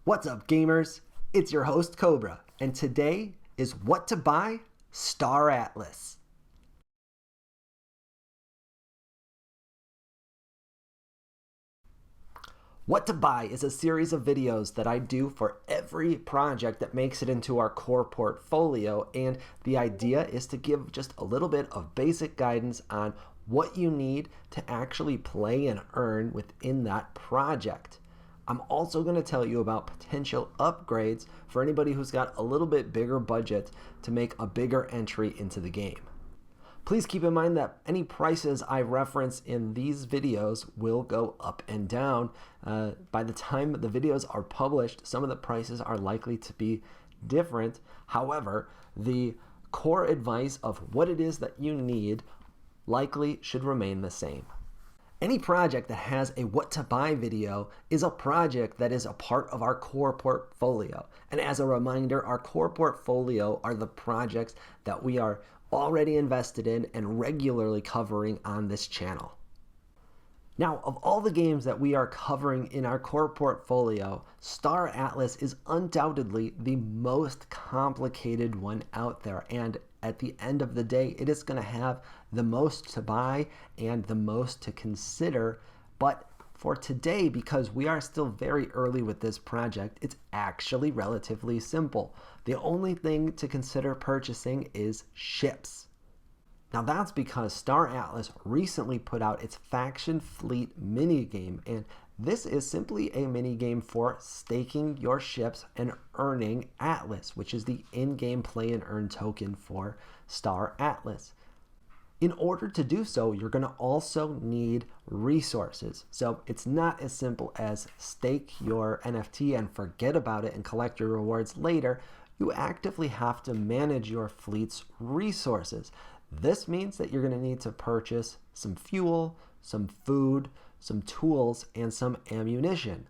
What's up, gamers? It's your host, Cobra, and today is What to Buy? Star Atlas. What to Buy is a series of videos that I do for every project that makes it into our core portfolio, and the idea is to give just a little bit of basic guidance on what you need to actually play and earn within that project. I'm also going to tell you about potential upgrades for anybody who's got a little bit bigger budget to make a bigger entry into the game. Please keep in mind that any prices I reference in these videos will go up and down. By the time the videos are published, some of the prices are likely to be different. However, the core advice of what it is that you need likely should remain the same. Any project that has a what to buy video is a project that is a part of our core portfolio. And as a reminder, our core portfolio are the projects that we are already invested in and regularly covering on this channel. Now, of all the games that we are covering in our core portfolio, Star Atlas is undoubtedly the most complicated one out there, and at the end of the day, it is going to have the most to buy and the most to consider. But for today, because we are still very early with this project, it's actually relatively simple. The only thing to consider purchasing is ships. Now that's because Star Atlas recently put out its Faction Fleet minigame, and this is simply a minigame for staking your ships and earning Atlas, which is the in-game play and earn token for Star Atlas. In order to do so, you're going to also need resources. So it's not as simple as stake your NFT and forget about it and collect your rewards later. You actively have to manage your fleet's resources. This means that you're going to need to purchase some fuel, some food, some tools, and some ammunition.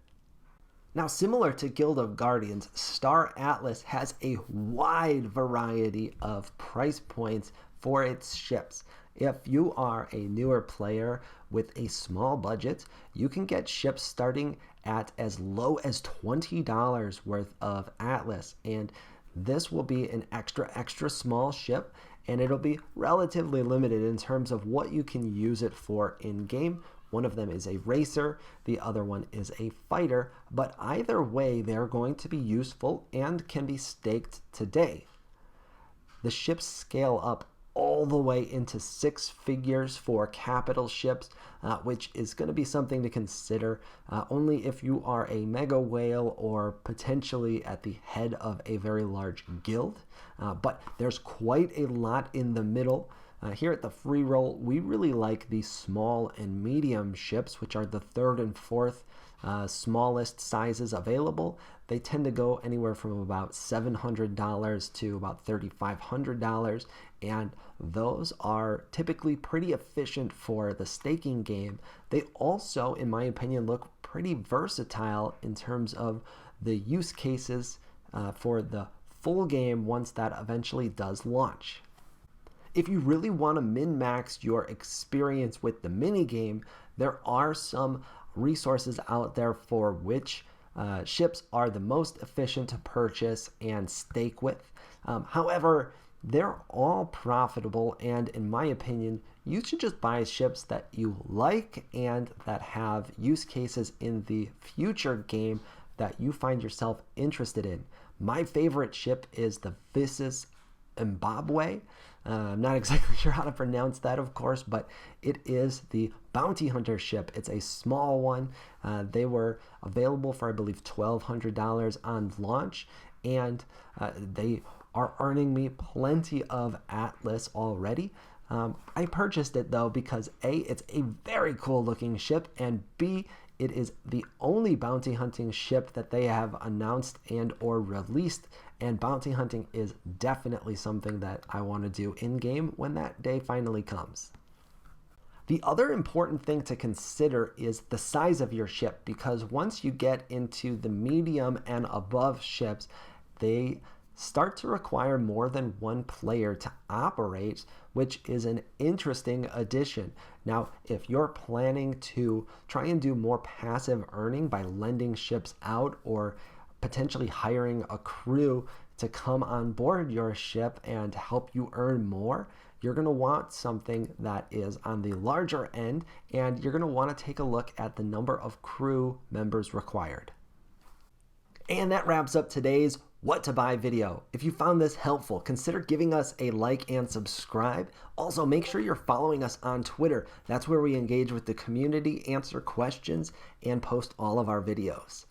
Now, similar to Guild of Guardians, Star Atlas has a wide variety of price points for its ships. If you are a newer player with a small budget, you can get ships starting at as low as $20 worth of Atlas, and this will be an extra small ship, and it'll be relatively limited in terms of what you can use it for in-game. One of them is a racer, the other one is a fighter, but either way, they're going to be useful and can be staked today. The ships scale up all the way into 6 figures for capital ships, which is going to be something to consider only if you are a mega whale or potentially at the head of a very large guild. But there's quite a lot in the middle. Here at the Freeroll, we really like the small and medium ships, which are the 3rd and 4th smallest sizes available. They tend to go anywhere from about $700 to about $3,500, and those are typically pretty efficient for the staking game. They also, in my opinion, look pretty versatile in terms of the use cases for the full game once that eventually does launch. If you really want to min-max your experience with the minigame, there are some resources out there for which ships are the most efficient to purchase and stake with. However, they're all profitable, and in my opinion, you should just buy ships that you like and that have use cases in the future game that you find yourself interested in. My favorite ship is the Visas Zimbabwe. I'm not exactly sure how to pronounce that, of course, but it is the bounty hunter ship. It's a small one. They were available for, I believe, $1,200 on launch, and they are earning me plenty of Atlas already. I purchased it, though, because A, it's a very cool looking ship, and B, it is the only bounty hunting ship that they have announced and or released, and bounty hunting is definitely something that I want to do in-game when that day finally comes. The other important thing to consider is the size of your ship, because once you get into the medium and above ships, they start to require more than one player to operate, which is an interesting addition. Now, if you're planning to try and do more passive earning by lending ships out or potentially hiring a crew to come on board your ship and help you earn more, you're going to want something that is on the larger end, and you're going to want to take a look at the number of crew members required. And that wraps up today's What to Buy video. If you found this helpful, consider giving us a like and subscribe. Also, make sure you're following us on Twitter. That's where we engage with the community, answer questions, and post all of our videos.